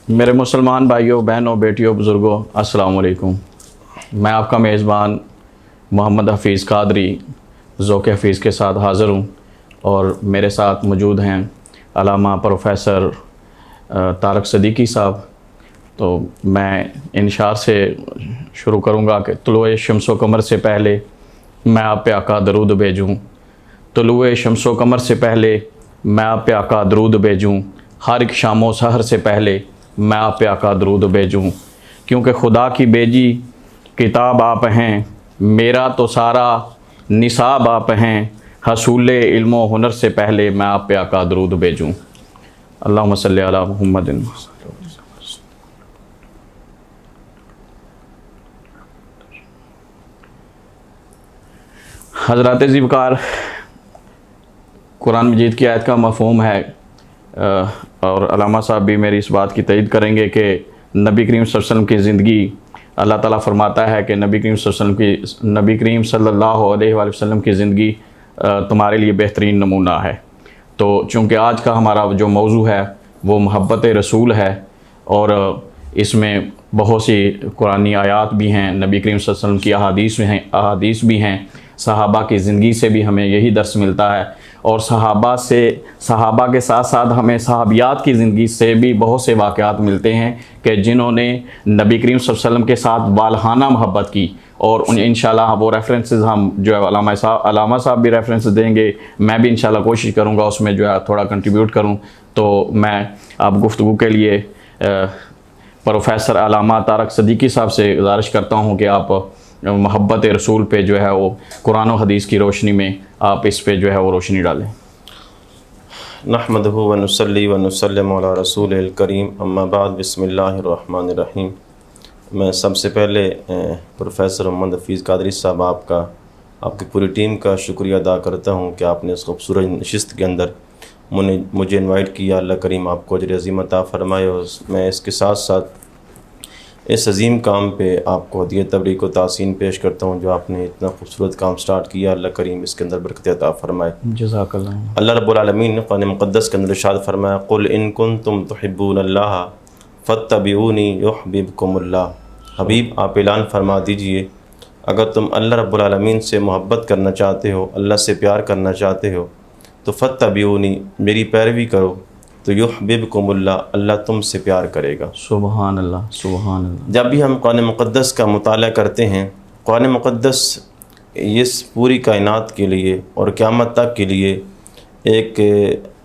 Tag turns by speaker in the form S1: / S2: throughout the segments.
S1: मेरे मुसलमान भाइयों, बहनों, बेटियों, बुज़ुर्गों, अस्सलाम वालेकुम। मैं आपका मेज़बान मोहम्मद हफ़ीज़ कादरी ज़ौक़ हफ़ीज़ के साथ हाज़िर हूँ और मेरे साथ मौजूद हैं अल्लामा प्रोफ़ेसर तारक सदीकी साहब। तो मैं इंशार से शुरू करूँगा कि तुलुए शम्स व कमर से पहले मैं आप पे आका दरूद भेजूँ। तुलुए शम्स व कमर से पहले मैं आप पे आका दरूद भेजूँ। हर एक शामो सहर से पहले मैं आप पे आका दरूद भेजूँ। क्योंकि खुदा की भेजी किताब आप हैं, मेरा तो सारा निसाब आप हैं। हसूले इल्म व हुनर से पहले मैं आप पे आका दरूद भेजूँ। अल्लाहुम्मा सल्ली अला मुहम्मदिन। हज़रात ज़िवकार, कुरान मजीद की आयत का मफ़हूम है और अल्लामा साहब भी मेरी इस बात की तईद करेंगे कि नबी करीम सल्लल्लाहु अलैहि वसल्लम की ज़िंदगी, अल्लाह ताला फरमाता है कि नबी करीम सल्लल्लाहु अलैहि वसल्लम की ज़िंदगी तुम्हारे लिए बेहतरीन नमूना है। तो चूँकि आज का हमारा जो मौजू है वो मोहब्बत रसूल है और इसमें बहुत सी कुरानी आयात भी हैं, नबी करीम सल्लल्लाहु अलैहि वसल्लम की अहादीस भी हैं, सहाबा की ज़िंदगी से भी हमें यही दर्स मिलता है और सहाबा के साथ साथ हमें सहाबियात की ज़िंदगी से भी बहुत से वाक़यात मिलते हैं कि जिन्होंने नबी करीम सल्लल्लाहु अलैहि वसल्लम के साथ वालहाना मोहब्बत की। और उन इंशाल्लाह वो रेफरेंसेस हम जो है अल्लामा साहब भी रेफरेंसेस देंगे, मैं भी इंशाल्लाह कोशिश करूँगा उसमें जो है थोड़ा कंट्रीब्यूट करूँ। तो मैं अब गुफ्तगू के लिए प्रोफ़ेसर अल्लामा तारक सदीकी साहब से गुजारिश करता हूँ कि आप मोहब्बत रसूल पे जो है वो कुरान और हदीस की रोशनी में आप इस पे जो है वो रोशनी डालें।
S2: नहमदुहु व नुसल्ली व नुसल्लिमु अला रसूलिल करीम, अम्मा बाद, बिस्मिल्लाहिर रहमानिर रहीम। मैं सबसे पहले प्रोफ़ेसर मोहम्मद हफ़ीज़ कादरी साहब आपकी पूरी टीम का शुक्रिया अदा करता हूँ कि आपने इस खूबसूरत नशिस्त के अंदर मुझे इनवाइट किया। अल्लाह करीम आपको अजर अज़ीम अता फ़रमाए। और मैं इसके साथ साथ इस अजीम काम पे आपको हदिया तबरीक व तासीन पेश करता हूँ जो आपने इतना खूबसूरत काम स्टार्ट किया। अल्लाह करीम इसके अंदर बरकत अता फ़रमाए।
S1: जज़ाकल्लाह।
S2: अल्लाह रब्बुल आलमीन ने कुरान मुक़द्दस के अंदर इरशाद फरमाया, क़ुल इन कुन्तुम तुहिब्बूनल्लाह फ़त्तबिऊनी युहब्बिबकुमुल्लाह। हबीब आप ऐलान फरमा दीजिए, अगर तुम अल्लाह रब्बुल आलमीन से मोहब्बत करना चाहते हो, अल्लाह से प्यार करना चाहते हो, तो फ़त्तबिऊनी मेरी पैरवी करो, तो युहब्बिबकुमुल्लाह अल्लाह तुमसे प्यार करेगा।
S1: सुबहान अल्लाह, सुबहान अल्लाह।
S2: जब भी हम कुरान मुक़द्दस का मुताला करते हैं, कुरान मुक़द्दस इस पूरी कायनात के लिए और क़यामत तक के लिए एक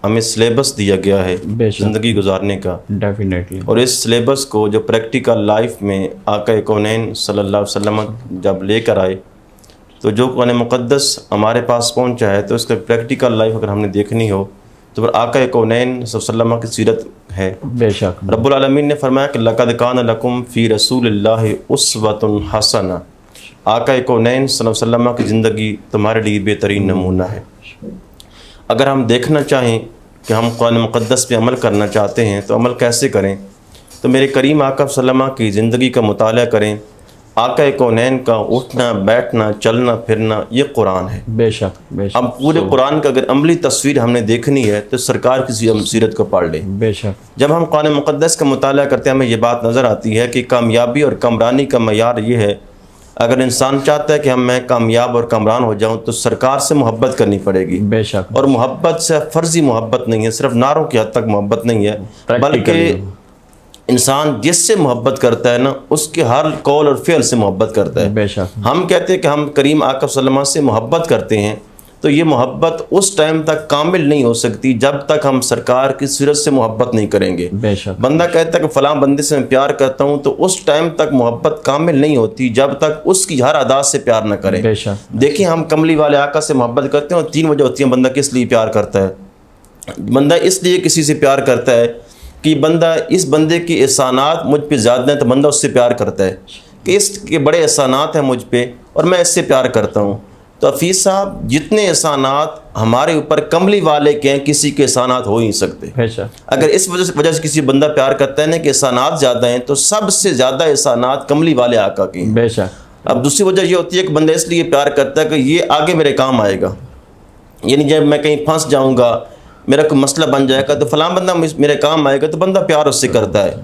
S2: हमें सिलेबस दिया गया है ज़िंदगी गुजारने का।
S1: डेफिनेटली।
S2: और इस सिलेबस को जो प्रैक्टिकल लाइफ में आका कौनैन सल्लल्लाहु अलैहि वसल्लम जब लेकर आए, तो जो कुरान मुक़द्दस हमारे पास पहुँचा है, तो इसका प्रैक्टिकल लाइफ अगर हमने देखनी हो तो फिर आका कौनैन सल्लल्लाहु की सीरत है।
S1: बेशक
S2: रब्बुल आलमीन ने फरमाया कि लक़द कान लकुम फ़ी रसूलिल्लाहि उस्वतुन हसना। आका कौनैन सल्लल्लाहु अलैहि वसल्लम की ज़िंदगी तुम्हारे लिए बेहतरीन नमूना है। अगर हम देखना चाहें कि हम कुरान मुक़द्दस पे अमल करना चाहते हैं तो अमल कैसे करें, तो मेरे करीम आका सल्लल्लाहु की ज़िंदगी का मुताला करें। आका कौनैन का उठना बैठना चलना फिरना ये कुरान है।
S1: बेशक बेशक।
S2: अब पूरे कुरान का अगर अमली तस्वीर हमने देखनी है तो सरकार की सीरत को पढ़ लें।
S1: बेशक।
S2: जब हम कुरान मुक़द्दस का मुताला करते हैं, हमें ये बात नज़र आती है कि कामयाबी और कमरानी का मयार ये है, अगर इंसान चाहता है कि मैं कामयाब और कमरान हो जाऊँ तो सरकार से मोहब्बत करनी पड़ेगी।
S1: बेशक।
S2: और मोहब्बत से फ़र्ज़ी मोहब्बत नहीं है, सिर्फ नारों की हद तक मोहब्बत नहीं है, बल्कि इंसान जिससे मोहब्बत करता है ना, उसके हर कौल और फ़िल से मोहब्बत करता है।
S1: बेशक। हम
S2: कहते हैं कि हम करीम आका सल्लल्लाहु से मोहब्बत करते हैं, तो ये मोहब्बत उस टाइम तक कामिल नहीं हो सकती जब तक हम सरकार की सीरत से मोहब्बत नहीं करेंगे।
S1: बेशक।
S2: बंदा कहता है कि फ़लाँ बंदे से मैं प्यार करता हूँ, तो उस टाइम तक मोहब्बत कामिल नहीं होती जब तक उसकी हर अदा से प्यार न करें।
S1: बेशक।
S2: देखिए, हम कमली वाले आका से मोहब्बत करते हैं और 3 वजह होती हैं बंदा किस लिए प्यार करता है। बंदा इसलिए किसी से प्यार करता है कि बंदा इस बंदे के एहसानात मुझ पे ज़्यादा हैं, तो बंदा उससे प्यार करता है कि इसके बड़े एहसानात हैं मुझ पे और मैं इससे प्यार करता हूँ। तो हफ़ीज़ साहब, जितने एहसानात हमारे ऊपर कमली वाले के हैं, किसी के एहसानात हो ही नहीं सकते। अगर इस वजह से किसी बंदा प्यार करता है ना कि एहसानात ज़्यादा हैं, तो सबसे ज़्यादा एहसानात कमली वाले आका के हैं।
S1: बेशक।
S2: अब दूसरी वजह ये होती है कि बंदा इसलिए प्यार करता है कि ये आगे मेरे काम आएगा, यानी जब मैं कहीं फंस जाऊँगा, मेरा कोई मसला बन जाएगा, तो फ़लाँ बंदा मेरे काम आएगा, तो बंदा प्यार उससे करता है।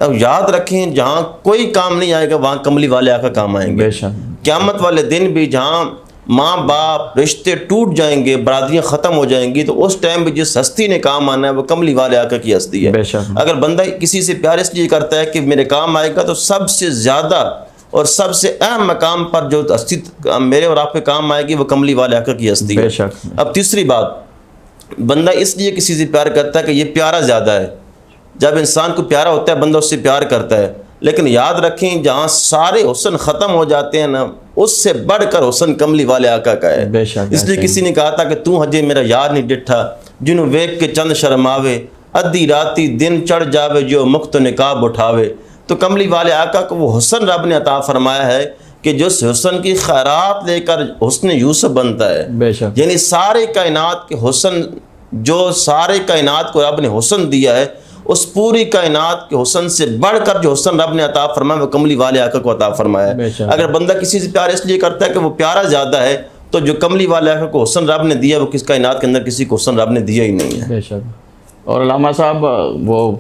S2: अब याद रखें, जहाँ कोई काम नहीं आएगा वहाँ कमली वाले आका काम आएंगे।
S1: बेशक।
S2: क़यामत वाले दिन भी जहाँ माँ बाप रिश्ते टूट जाएंगे, बरादरियाँ ख़त्म हो जाएंगी, तो उस टाइम भी जिस हस्ती ने काम आना है वो कमली वाले आका की हस्ती है।
S1: बेशक।
S2: अगर बंदा किसी से प्यार इसलिए करता है कि मेरे काम आएगा, तो सबसे ज़्यादा और सबसे अहम मकाम पर जो हस्ती मेरे और आपके काम आएगी वो कमली वाले आका की हस्ती है।
S1: बेशक।
S2: अब तीसरी बात, बंदा इसलिए किसी से प्यार करता है कि ये प्यारा ज़्यादा है। जब इंसान को प्यारा होता है बंदा उससे प्यार करता है, लेकिन याद रखें जहाँ सारे हुस्न ख़त्म हो जाते हैं ना, उससे बढ़कर हुस्न कमली वाले आका का है।
S1: बेशक।
S2: इसलिए किसी ने कहा था कि तू हजे मेरा यार नहीं डिठा, जिन्हों वेख के चंद शर्मावे, अद्धी राती दिन चढ़ जावे, जो मुख्त निकाब उठावे। तो कमली वाले आका को वो हुस्न रब ने अता फरमाया है कि जो हुस्न की खैरात लेकर हुस्न यूसुफ बनता है।
S1: बेशक।
S2: यानी सारे कायनात के हुस्न, जो सारे कायनात को रब ने हुस्न दिया है, उस पूरी कायनात के हुस्न से बढ़कर जो हुस्न रब ने अता फरमाया वो कमली वाले आका को अता फरमाया है। अगर बंदा किसी से प्यार इसलिए करता है कि वो प्यारा ज़्यादा है, तो जो कमली वाले आका को हुस्न रब ने दिया वो किस कायनात के अंदर किसी को हुस्न रब ने दिया ही नहीं है।
S1: बेशक। और अल्लामा साहब, वो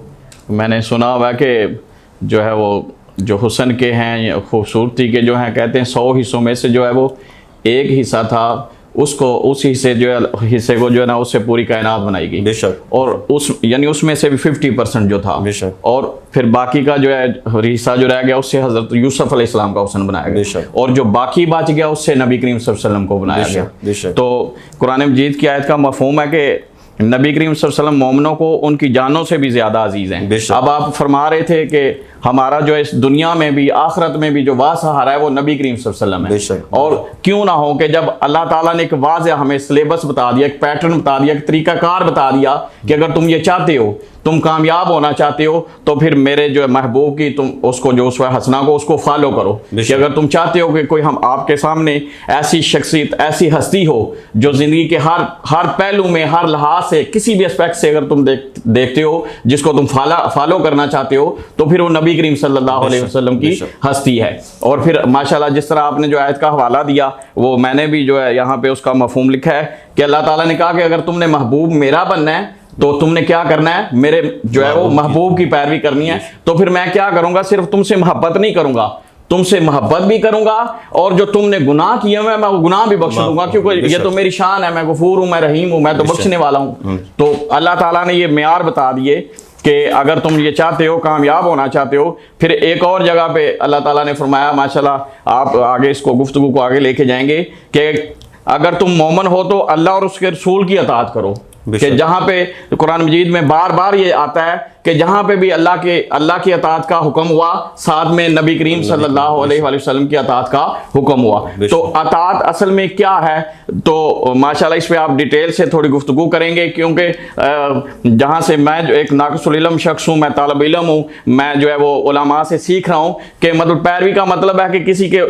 S1: मैंने सुना हुआ कि जो है वो जो हुस्न के हैं, खूबसूरती के जो हैं, कहते हैं 100 हिस्सों में से जो है वो एक हिस्सा था, उसको उस हिस्से को जो है ना उससे पूरी कायनात बनाई गई।
S2: बेशक।
S1: और उस यानी उसमें से भी 50% जो था।
S2: बेशक।
S1: और फिर बाकी का जो है हिस्सा जो रह गया उससे हज़रत यूसुफ अलैहिस्सलाम का हुस्न बनाया गया।
S2: बेशक।
S1: और जो बाकी बच गया उससे नबी करीम सल्लल्लाहु अलैहि वसल्लम को बनाया गया।
S2: बेशक।
S1: तो कुरान मजीद की आयत का मफहूम है कि नबी करीम सल्लल्लाहु अलैहि वसल्लम मोमिनों को उनकी जानों से भी ज़्यादा अजीज़ हैं। अब आप फरमा रहे थे कि हमारा जो इस दुनिया में भी आखिरत में भी जो वासहारा है वो नबी करीम सल्लल्लाहु अलैहि वसल्लम है। और क्यों ना हो कि जब अल्लाह ताला ने एक वाज़ेह हमें सिलेबस बता दिया, एक पैटर्न बता दिया, एक तरीक़ाकार बता दिया कि अगर तुम ये चाहते हो, तुम कामयाब होना चाहते हो, तो फिर मेरे जो है महबूब की तुम उसको जो उसवा हसना को उसको फॉलो करो। कि अगर तुम चाहते हो कि कोई हम आपके सामने ऐसी शख्सियत, ऐसी हस्ती हो जो ज़िंदगी के हर पहलू में, हर लिहाज से, किसी भी एस्पेक्ट से अगर तुम देखते हो, जिसको तुम फॉलो करना चाहते हो, तो फिर वो नबी करीम सल्लल्लाहु अलैहि वसल्लम की हस्ती है। और फिर माशाल्लाह जिस तरह आपने जो आयत का हवाला दिया, वो मैंने भी जो है यहाँ पे उसका मफहूम लिखा है कि अल्लाह ताला ने कहा कि अगर तुमने महबूब मेरा बनना है तो तुमने क्या करना है, मेरे जो है वो महबूब की पैरवी करनी है। तो फिर मैं क्या करूंगा, सिर्फ तुमसे मोहब्बत नहीं करूंगा, तुमसे मोहब्बत भी करूंगा, और जो तुमने गुनाह किए हुए मैं वो गुनाह भी बख्श दूंगा, क्योंकि ये तो मेरी शान है, मैं गफूर हूँ, मैं रहीम हूँ, मैं तो बख्शने वाला हूँ। तो अल्लाह ताला ने ये मेयार बता दिए कि अगर तुम ये चाहते हो, कामयाब होना चाहते हो। फिर एक और जगह पे अल्लाह ताला ने फरमाया, माशाल्लाह आप आगे इसको गुफ्तगू को आगे लेके जाएंगे, कि अगर तुम मोमन हो तो अल्लाह और उसके रसूल की अताअत करो। कि जहाँ पे कुरान मजीद में बार बार ये आता है कि जहाँ पे भी अल्लाह की अताअत का हुक्म हुआ, साथ में नबी करीम सल्लल्लाहु अलैहि वसल्लम की अताअत का हुक्म हुआ। तो अताअत असल में क्या है, तो माशाल्लाह इस पे आप डिटेल से थोड़ी गुफ्तगू करेंगे, क्योंकि जहाँ से मैं जो एक नाक़िसुल इल्म शख्स हूँ, मैं तालिब इल्म हूँ, मैं जो है वो उलमा से सीख रहा हूँ कि मतलब पैरवी का मतलब है कि किसी के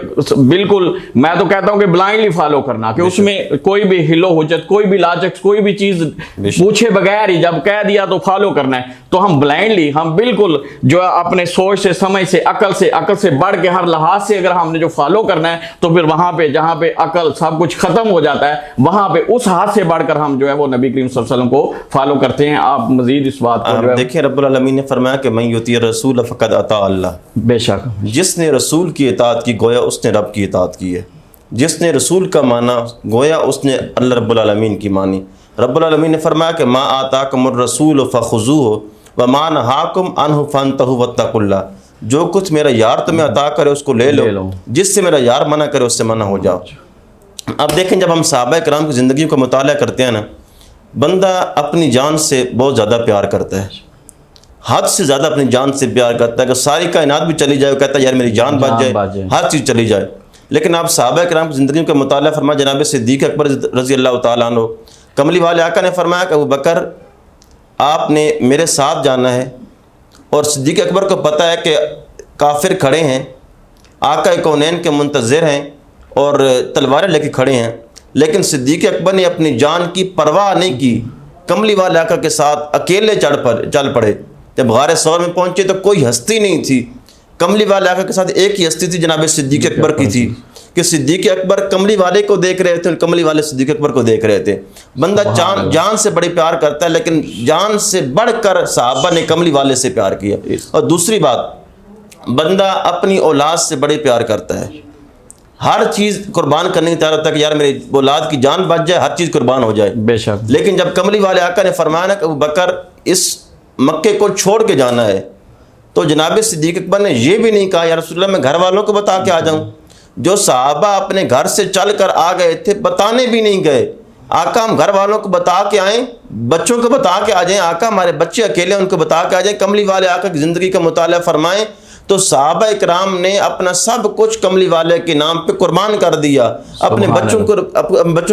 S1: बिल्कुल, मैं तो कहता हूँ कि ब्लाइंडली फॉलो करना, कि उसमें कोई भी हिलो हुज्जत, कोई भी लाजक, कोई भी चीज़ पूछे बगैर ही जब कह दिया तो फॉलो करना है। तो हम ब्लाइंडली, हम बिल्कुल जो है अपने सोच से, समझ से, अकल से बढ़ के हर लिहाज से अगर हमने जो फॉलो करना है, तो फिर वहां पे जहां पे अकल सब कुछ खत्म हो जाता है, वहां पे उस हाथ से बढ़कर हम जो है वो नबी करीम सल्लल्लाहु अलैहि वसल्लम को फॉलो करते हैं। आप मजीद इस बात को
S2: देखिए, रब्बुल आलमीन ने फरमाया कि मैं युती रसूल फ़क़द अता अल्लाह।
S1: बेशक,
S2: जिसने रसूल की इताअत की गोया उसने रब की इताअत की है। जिसने रसूल का माना गोया उसने अल्लाह रब्बुल आलमीन की मानी। रब्बुल आलमीन ने फरमाया कि मा आताकुमुर रसूल फ़ख़ुज़ूहु व मा नहाकुम अन्हु फ़न्तहु वत्तक़ुल्लाह। जो कुछ मेरा यार तुम्हें अता करे उसको ले लो, जिससे मेरा यार मना करे उससे मना हो जाओ। अब देखें, जब हम सहाबा किराम की ज़िंदगी को मुताला करते हैं ना, बंदा अपनी जान से बहुत ज़्यादा प्यार करता है, हद से ज़्यादा अपनी जान से प्यार करता है कि सारी कायनात भी चली जाए, कहता है यार मेरी जान बच जाए, हर चीज़ चली जाए। लेकिन आप सहाबा किराम की ज़िंदगी का मुताला फरमा, जनाब सिद्दीक़ अकबर रज़ी अल्लाह तआला अन्हु, कमली वाले आका ने फरमाया कि अबू बकर आपने मेरे साथ जाना है, और सिद्दीक़ अकबर को पता है कि काफिर खड़े हैं, आका कौनैन के मुंतज़िर हैं और तलवारें लेके खड़े हैं, लेकिन सिद्दीक़ अकबर ने अपनी जान की परवाह नहीं की, कमली वाले आका के साथ अकेले चल पड़े। जब गारे सौर में पहुँचे तो कोई हस्ती नहीं थी, कमली वाले आका के साथ एक ही हस्ती थी, जनाब सिद्दीक़ अकबर की थी। कि सिद्दीक अकबर कमली वाले को देख रहे थे और कमली वाले सिद्दीक अकबर को देख रहे थे। बंदा जान से बड़े प्यार करता है, लेकिन जान से बढ़कर सहाबा ने कमली वाले से प्यार किया। और दूसरी बात, बंदा अपनी औलाद से बड़े प्यार करता है, हर चीज़ कुर्बान करने की तैयार होता है कि यार मेरी औलाद की जान बच जाए, हर चीज़ कुर्बान हो जाए।
S1: बेशक।
S2: लेकिन जब कमली वाले आका ने फरमाया ना कि अबू बकर इस मक्के को छोड़ के जाना है, तो जनाब सिद्दीक अकबर ने यह भी नहीं कहा या रसूलुल्लाह मैं घर वालों को बता के आ जाऊं। जो सहाबा अपने घर से चल कर आ गए थे, बताने भी नहीं गए, आका हम घर वालों को बता के आएँ, बच्चों को बता के आ जाएं, आका हमारे बच्चे अकेले उनको बता के आ जाएं। कमली वाले आका की ज़िंदगी का मुताला फरमाएं तो सहाबा इकराम ने अपना सब कुछ कमली वाले के नाम पे कुर्बान कर दिया। अपने बच्चों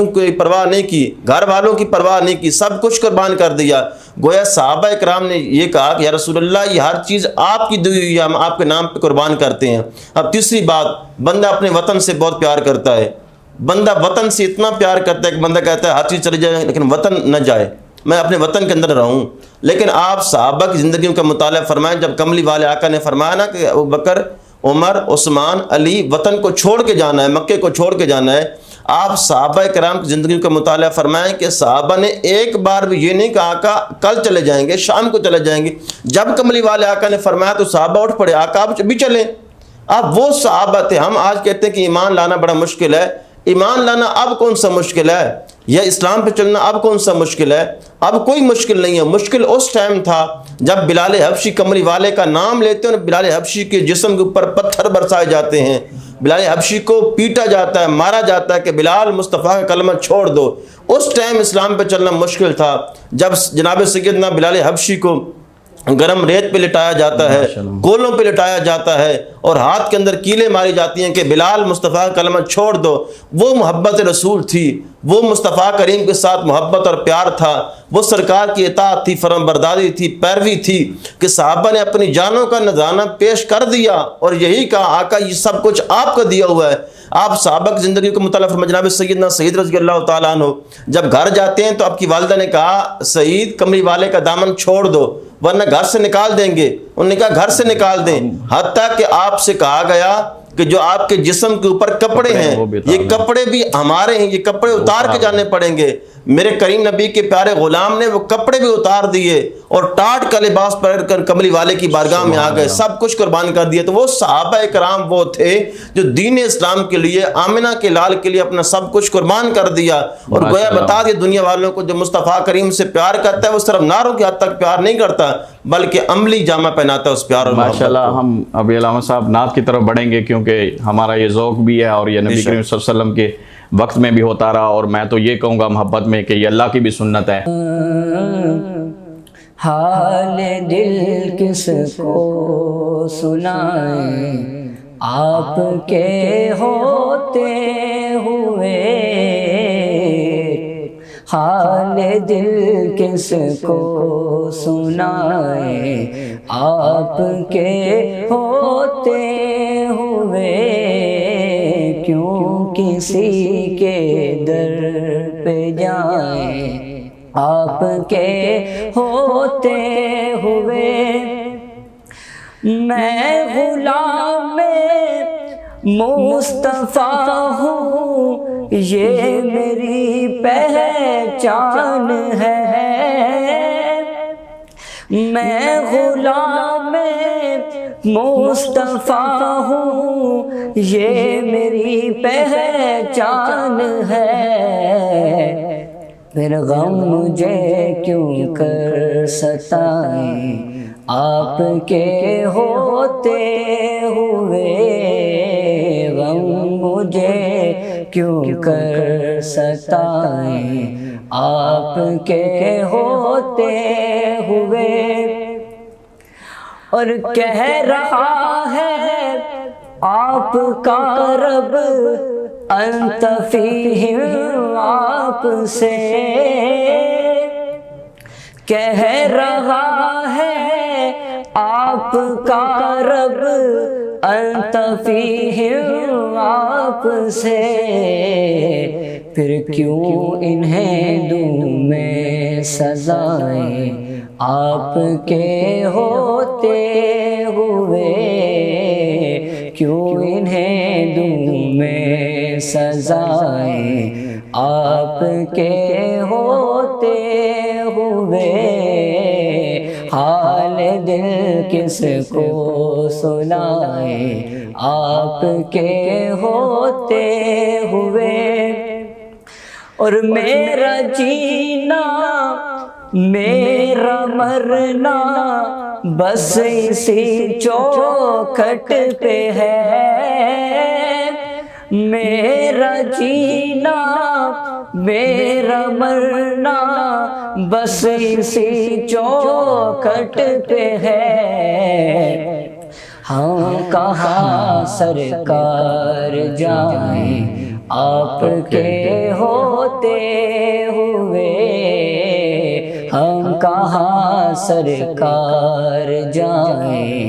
S2: को परवाह नहीं की, घर वालों की परवाह नहीं की, सब कुछ कुर्बान कर दिया। गोया सहाबा इकराम ने ये कहा कि या रसूलुल्लाह ये हर चीज़ आपकी दी हुई है, हम आपके नाम पे कुर्बान करते हैं। अब तीसरी बात, बंदा अपने वतन से बहुत प्यार करता है। बंदा वतन से इतना प्यार करता है कि बंदा कहता है हर चीज़ चली जाए लेकिन वतन न जाए, मैं अपने वतन के अंदर रहूं। लेकिन आप सहाबा की ज़िंदगी का मुताला फरमाएं, जब कमली वाले आका ने फरमाया ना कि अबू बकर, उमर, उस्मान, अली वतन को छोड़ के जाना है, मक्के को छोड़ के जाना है, आप सहाबा कराम की ज़िंदगी का मुताला फरमाएं कि सहाबा ने एक बार भी ये नहीं कहा आका कल चले जाएंगे, शाम को चले जाएंगे। जब कमली वाले आका ने फरमाया तो सहाबा उठ पड़े, आका आप भी चले। अब वो सहाबा थे। हम आज कहते हैं कि ईमान लाना बड़ा मुश्किल है, ईमान लाना अब कौन सा मुश्किल है, या इस्लाम पे चलना अब कौन सा मुश्किल है? अब कोई मुश्किल नहीं है। मुश्किल उस टाइम था जब बिलाल हबशी कमली वाले का नाम लेते हैं और बिलाल हबशी के जिस्म के ऊपर पत्थर बरसाए जाते हैं, बिलाल हबशी को पीटा जाता है, मारा जाता है कि बिलाल मुस्तफ़ा का कलमा छोड़ दो। उस टाइम इस्लाम पे चलना मुश्किल था। जब जनाब सैयदना बिलाल हबशी को गरम रेत पे लिटाया जाता है, कोलों पे लिटाया जाता है और हाथ के अंदर कीलें मारी जाती हैं कि बिलाल मुस्तफ़ा का कलमा छोड़ दो, वो मोहब्बत रसूल थी, वो मुस्तफ़ा करीम के साथ मोहब्बत और प्यार था, वो सरकार की इताअत थी, फरमाबरदारी थी, पैरवी थी कि सहाबा ने अपनी जानों का नजराना पेश कर दिया और यही कहा आका ये सब कुछ आपका दिया हुआ है। आप सहाबा की ज़िंदगी को मुताला फरमाएं। जनाब सैयदना सईद रज़ी अल्लाह तआला अन्हु जब घर जाते हैं तो आपकी वालिदा ने कहा सईद कमली वाले का दामन छोड़ दो वरना घर से निकाल देंगे। उन्होंने कहा घर से निकाल दें, हत्ता कि आपसे कहा गया कि जो आपके जिस्म के ऊपर कपड़े हैं ये कपड़े भी हमारे हैं, ये कपड़े उतार के जाने पड़ेंगे। मेरे करीम नबी के प्यारे गुलाम ने वो कपड़े भी उतार दिए और टाट का लिबास पहनकर कमली वाले की बारगाह में आ गए, सब कुछ कुर्बान कर दिया। तो वो सहाबा कराम वो थे जो दीन इस्लाम के लिए, आमिना के लाल के लिए अपना सब कुछ कुर्बान कर दिया। और गोया बता दिया दुनिया वालों को जो मुस्तफ़ा करीम से प्यार करता है वो सिर्फ नारों की हद तक प्यार नहीं करता बल्कि अमली जामा पहनाता है उस प्यार और
S1: माशाल्लाह। हम अभी अलामा साहब नात की तरफ बढ़ेंगे क्योंकि हमारा ये ज़ौक़ भी है और ये नबी करीम सल्लल्लाहु अलैहि वसल्लम के वक्त में भी होता रहा और मैं तो ये कहूँगा मोहब्बत में कि ये अल्लाह की भी सुन्नत है।
S3: हाल दिल किसको सुनाए आपके होते हुए, हाल दिल किसको सुनाए आपके होते हुए, क्यों किसी के दर पे जाए आपके होते हुए। मैं गुलाम मुस्तफ़ा हूँ ये मेरी पहचान है, मैं गुलाम मुस्तफ़ा हूँ ये मेरी पहचान है। फिर गम मुझे क्यों कर सताए आपके होते हुए, गम मुझे क्यों कर सताए आपके होते हुए। और कह रहा है आपका रब अंत फीहिम आपसे, कह रहा है आपका रब अंत फीहिम आपसे। फिर क्यों इन्हें दूं मैं सजाएं आपके होते हुए, क्यों इन्हें दूं मैं सजाएं आपके होते हुए, हाल दिल किसको सुनाए आपके होते हुए। और मेरा जीना मेरा मरना बस इसी चौखट पे है। मेरा जीना मेरा मरना बस इसी चौखट पे है। हम कहाँ सरकार जाएं आपके होते हुए, हम कहाँ सरकार जाएं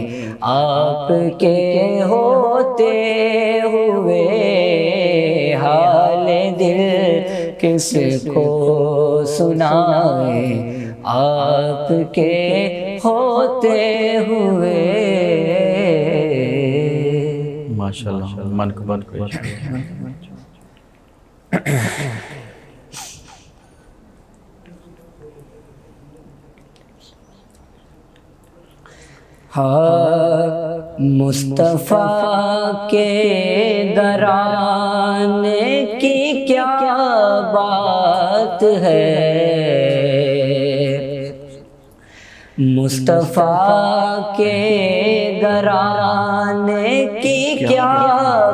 S3: आपके होते हुए। हाल दिल किसको सुनाए आपके होते हुए।
S1: माशाल्लाह, मन को बंद करो।
S3: हाँ, मुस्तफ़ा के घराने की क्या बात है, मुस्तफ़ा के घराने की क्या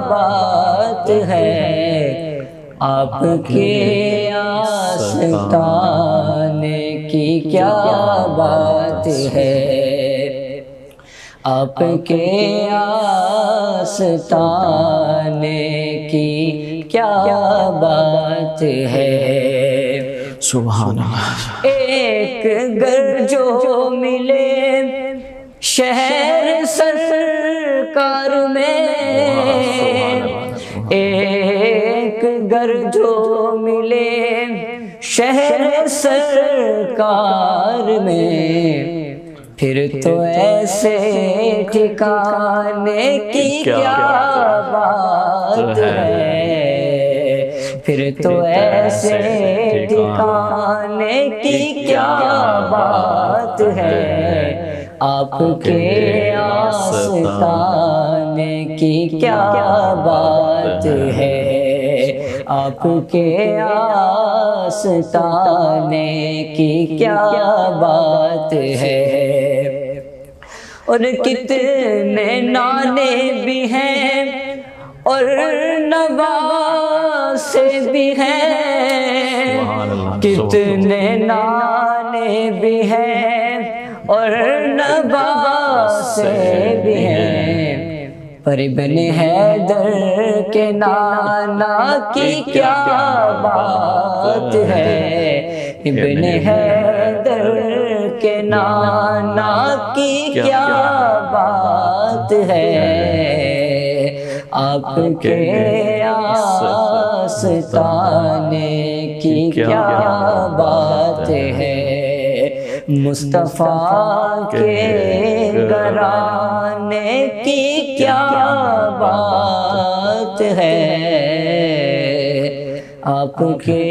S3: बात है। आपके आस्ताने की क्या बात है, आपके आस्ताने की क्या बात है।
S1: सुभान अल्लाह।
S3: एक घर जो मिले शहर सरकार में, एक घर जो मिले शहर सरकार में, फिर तो ऐसे ठिकाने की क्या बात है, फिर तो ऐसे ठिकाने की क्या बात है। आपके आस्ताने की क्या बात है, आपके आस्ताने की क्या बात है। और कितने नाने भी हैं और नवासे भी हैं, कितने नाने भी हैं और नवासे भी हैं। पर इब्न हैदर के नाना की क्या बात है, इब्न हैदर के नाना की क्या बात है। आपके आस्ताने की क्या बात है, मुस्तफ़ा के घराने की क्या बात है। आपके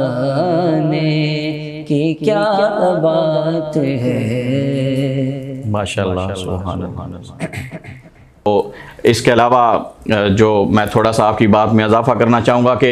S3: आस्ताने की क्या बात है।
S1: माशाल्लाह, सुभान अल्लाह। तो इसके अलावा जो मैं थोड़ा सा आपकी बात में इजाफा करना चाहूँगा कि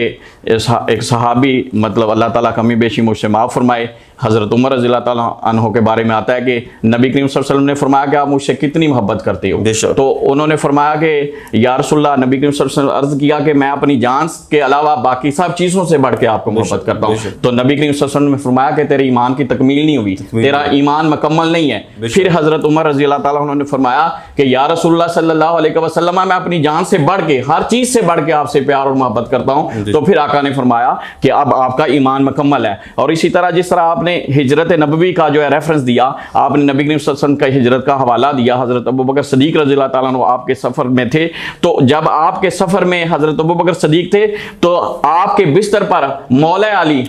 S1: एक सहाबी, मतलब अल्लाह ताला कमी बेशी मुझसे माफ़ फरमाए, हज़रत उमर रज़ी अल्लाह ताला अन्हो के बारे में आता है कि नबी करीम सल्लल्लाहु अलैहि वसल्लम ने फरमाया कि आप मुझसे कितनी मोहब्बत करते हो। तो उन्होंने फरमाया कि या रसूलल्लाह, नबी करीम सल्लल्लाहु अलैहि वसल्लम अर्ज़ किया कि मैं अपनी जान के अलावा बाकी सब चीज़ों से बढ़ के आपको मोहब्बत करता हूँ। तो नबी करीम सल्लल्लाहु अलैहि वसल्लम ने फरमाया कि तेरे ईमान की तकमील नहीं हुई, तेरा ईमान मुकम्मल नहीं है। फिर हज़रत उमर रज़ी अल्लाह ताला उन्होंने फरमाया कि या रसूलल्लाह सल्लल्लाहु अलैहि वसल्लम, मैं अपनी जान से बढ़ के, हर चीज़ से बढ़ के आपसे प्यार और मोहब्बत करता हूँ। तो फिर आका ने फरमाया कि अब आपका ईमान मुकम्मल है। और इसी तरह जिस तरह आपने आपने हिजरत नबवी का जो है रेफरेंस दिया, आपने नबी करीम सल्लल्लाहु अलैहि वसल्लम का हिजरत का हवाला दिया। हज़रत अबू बकर सदीक रज़ी अल्लाह ताला अन्हु आपके सफ़र में थे, तो जब आपके सफ़र में हज़रत अबू बकर सदीक थे तो आपके बिस्तर पर मौला अली,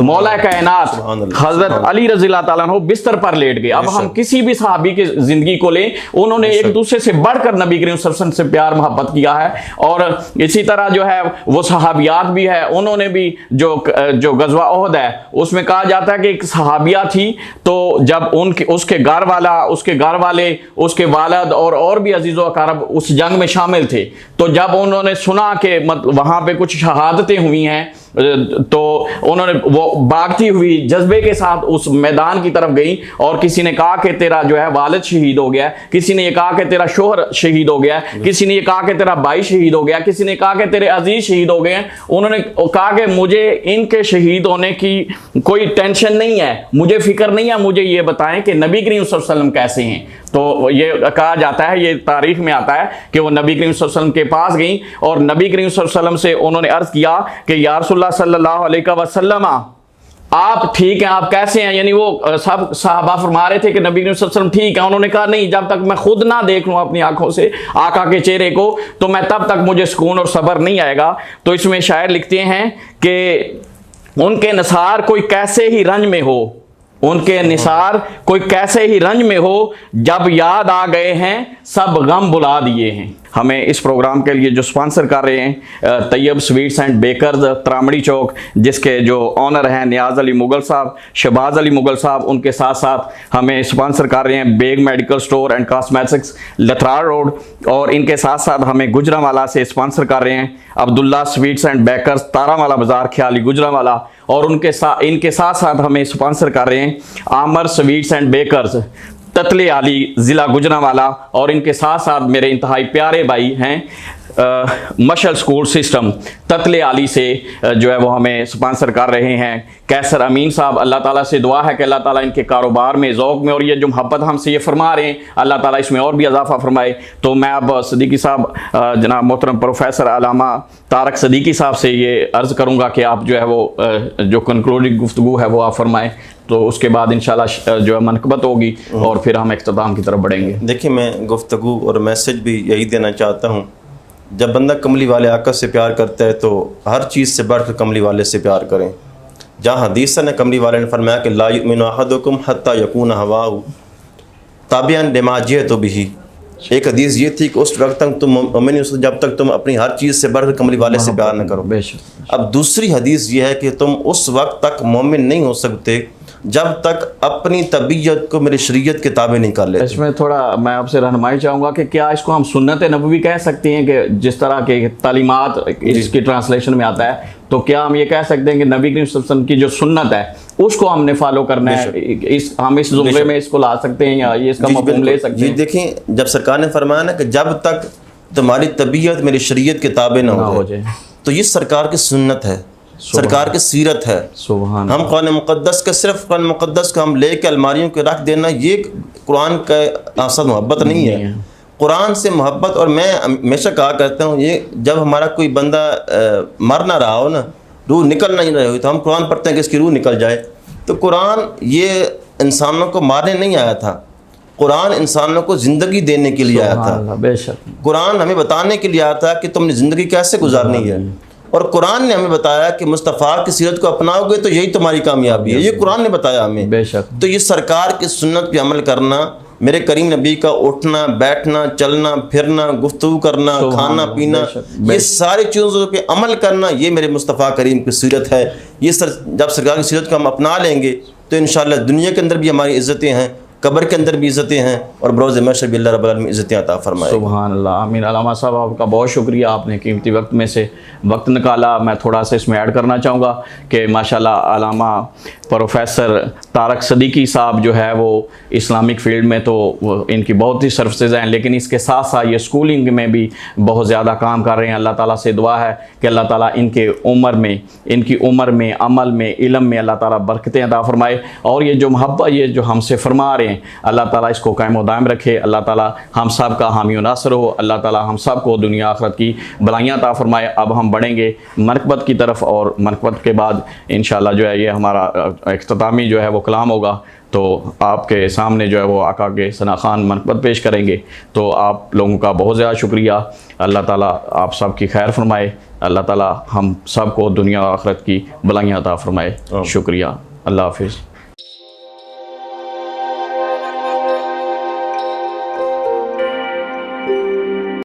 S1: मौला कायनात हज़रत अली रज़ी अल्लाह ताला अन्हु बिस्तर पर लेट गए। अब हम किसी भी सहाबी की ज़िंदगी को लें, उन्होंने एक दूसरे से बढ़कर नबी करीम सल्लल्लाहु अलैहि वसल्लम से प्यार मोहब्बत किया है। और इसी तरह जो है वो सहाबियात भी है, उन्होंने भी जो गज़वा ओहद है उसमें कहा जाता है कि एक सहाबिया थी, तो जब उनके उसके घर वाला, उसके घर वाले, उसके वालद और भी अजीज़ व अकारब उस जंग में शामिल थे, तो जब उन्होंने सुना कि मतलब वहाँ पे कुछ शहादतें हुई हैं, तो उन्होंने वो भागती हुई जज्बे के साथ उस मैदान की तरफ गई। और किसी ने कहा कि तेरा जो है वालिद शहीद हो गया, किसी ने ये कहा कि तेरा शोहर शहीद हो गया, किसी ने ये कहा कि तेरा भाई शहीद हो गया, किसी ने कहा कि तेरे अजीज शहीद हो गए। उन्होंने कहा कि मुझे इनके शहीद होने की कोई टेंशन नहीं है, मुझे फिक्र नहीं है, मुझे ये बताएं कि नबी करीम सल्लल्लाहु अलैहि वसल्लम कैसे हैं। तो ये कहा जाता है, ये तारीख में आता है कि वो नबी करीम सल्लल्लाहु अलैहि वसल्लम के पास गई और नबी करीम सल्लल्लाहु अलैहि वसल्लम से उन्होंने अर्ज किया कि या रसूलल्लाह सल्लल्लाहु अलैहि वसल्लम, आप ठीक हैं, आप कैसे हैं। यानी वो सब सहाबा फरमा रहे थे कि नबी करीम सल्लल्लाहु अलैहि वसल्लम ठीक है। उन्होंने कहा नहीं, जब तक मैं खुद ना देख लूं अपनी आंखों से आका के चेहरे को, तो मैं तब तक मुझे सुकून और सब्र नहीं आएगा। तो इसमें शायर लिखते हैं कि उनके निसार कोई कैसे ही रंज में हो, उनके निसार कोई कैसे ही रंज में हो, जब याद आ गए हैं सब गम बुला दिए हैं। हमें इस प्रोग्राम के लिए जो स्पॉन्सर कर रहे हैं तैयब स्वीट्स एंड बेकर्स त्रामड़ी चौक, जिसके जो ऑनर हैं नियाज अली मुगल साहब, शहबाज अली मुगल साहब, उनके साथ साथ हमें स्पॉन्सर कर रहे हैं Baig medical store and cosmetics लथरार रोड, और इनके साथ साथ हमें गुजरांवाला से स्पॉन्सर कर रहे हैं अब्दुल्ला स्वीट्स एंड बेकर्स तारामाला बाजार ख्याली गुजरांवाला, और इनके साथ साथ हमें स्पॉन्सर कर रहे हैं आमर स्वीट्स एंड बेकर्स ततले आली ज़िला गुजरांवाला, और इनके साथ साथ मेरे इंतहाई प्यारे भाई हैं मशल स्कूल सिस्टम ततले आली से जो है वो हमें स्पॉन्सर कर रहे हैं कैसर अमीन साहब। अल्लाह ताला से दुआ है कि अल्लाह ताला इनके कारोबार में, ज़ौक़ में, और ये जो मोहब्बत हमसे ये फरमा रहे हैं अल्लाह ताला इसमें और भी इजाफा फरमाए। तो मैं अब सदीकी साहब जनाब मोहतरम प्रोफेसर अलामा तारक सदीकी साहब से ये अर्ज़ करूँगा कि आप जो है वो जो कंक्लूडिंग गुफ्तगू है वो आप फरमाएँ, तो उसके बाद इंशाल्लाह जो है मनकबत होगी और फिर हम इख्तिताम की तरफ बढ़ेंगे।
S2: देखिए, मैं गुफ्तगू और मैसेज भी यही देना चाहता हूँ, जब बंदा कमली वाले आका से प्यार करता है तो हर चीज़ से बढ़कर कमली वाले से प्यार करें। जहाँ हदीस ने कमली वाले ने फरमाया कि ला युमिनु अहदुकुम हत्ता यकून हवाहु ताबिअन लिमा जिअतु बिही। एक हदीस ये थी कि उस वक्त तक तुम मोमिन हो जब तक तुम अपनी हर चीज़ से बढ़कर कमली वाले से प्यार न करो। अब दूसरी हदीस ये है कि तुम उस वक्त तक मोमिन नहीं हो सकते जब तक अपनी तबीयत को मेरी शरीयत के ताबे नहीं कर लेते।
S1: इसमें थोड़ा मैं आपसे रहनुमाई चाहूँगा कि क्या इसको हम सुन्नत नबवी कह सकते हैं कि जिस तरह के तालीमात इसकी ट्रांसलेशन में आता है, तो क्या हम ये कह सकते हैं कि नबी करीम सल्लल्लाहु अलैहि वसल्लम की जो सुन्नत है उसको हमने फॉलो करना है, हम इस जुमले में इसको ला सकते हैं या ये इसका मफ़हूम ले सकते हैं?
S2: देखें, जब सरकार ने फरमाया ना कि जब तक तुम्हारी तबीयत मेरी शरीयत के ताबे ना हो जाए, तो ये सरकार की सुन्नत है, सरकार की सीरत है।
S1: सुभान
S2: हम कुरान मुक़द्दस के सिर्फ कुरान मुक़द्दस को हम लेके अलमारियों के रख देना, ये कुरान का असद मोहब्बत नहीं है। कुरान से मोहब्बत, और मैं हमेशा कहा करता हूँ ये जब हमारा कोई बंदा मर ना रहा हो ना, रूह निकल नहीं रही हो, तो हम कुरान पढ़ते हैं कि इसकी रूह निकल जाए। तो कुरान ये इंसानों को मारने नहीं आया था, कुरान इंसानों को ज़िंदगी देने के लिए आया था।
S1: बेशक
S2: कुरान हमें बताने के लिए आया था कि तुमने ज़िंदगी कैसे गुजारनी है, और कुरान ने हमें बताया कि मुस्तफ़ा की सीरत को अपनाओगे तो यही तुम्हारी कामयाबी है। ये कुरान ने बताया हमें।
S1: बेशक।
S2: तो ये सरकार की सुन्नत पे अमल करना, मेरे करीम नबी का उठना बैठना चलना फिरना गुफ्तगू करना खाना पीना, ये सारी चीज़ों पे अमल करना, ये मेरे मुस्तफ़ा करीम की सीरत है। ये जब सरकार की सीरत को हम अपना लेंगे तो इंशाअल्लाह दुनिया के अंदर भी हमारी इज़्ज़तें हैं, कब्र के अंदर भी इज़्ज़तें हैं, और बरोज़ महशर भी अल्लाह रब्बुल आलमीन इज़्ज़तें अता फरमाए।
S1: सुभान अल्लाह, आमीन। अल्लामा साहब आपका बहुत शुक्रिया, आपने कीमती वक्त में से वक्त निकाला। मैं थोड़ा सा इसमें ऐड करना चाहूँगा कि माशाल्लाह अल्लामा प्रोफेसर तारक सदीकी साहब जो है वो इस्लामिक फील्ड में तो इनकी बहुत ही सर्विसेज हैं, लेकिन इसके साथ साथ ये स्कूलिंग में भी बहुत ज़्यादा काम कर रहे हैं। अल्लाह ताला से दुआ है कि अल्लाह ताला इनकी उम्र में अमल में इल्म में अल्लाह ताला बरकतें अता फरमाए, और ये जो मोहब्बत ये जो हमसे फरमा रहे हैं करें। अल्लाह ताला इसको कायम व दायम रखे। अल्लाह ताला हम सब का हामी व नासर हो। अल्लाह ताला हम सब को दुनिया आखिरत की भलाइयाँ अता फरमाए। अब हम बढ़ेंगे मनकबत की तरफ, और मनकबत के बाद इंशाअल्लाह जो है ये हमारा इख्तितामी जो है वो कलाम होगा। तो आपके सामने जो है वो आका के सना खान मनकबत पेश करेंगे। तो आप लोगों का बहुत ज़्यादा शुक्रिया। अल्लाह ताला आप सब की खैर फरमाए। अल्लाह ताला हम सब को दुनिया आखिरत की भलाइयाँ अता फरमाए। शुक्रिया। अल्लाह हाफिज़।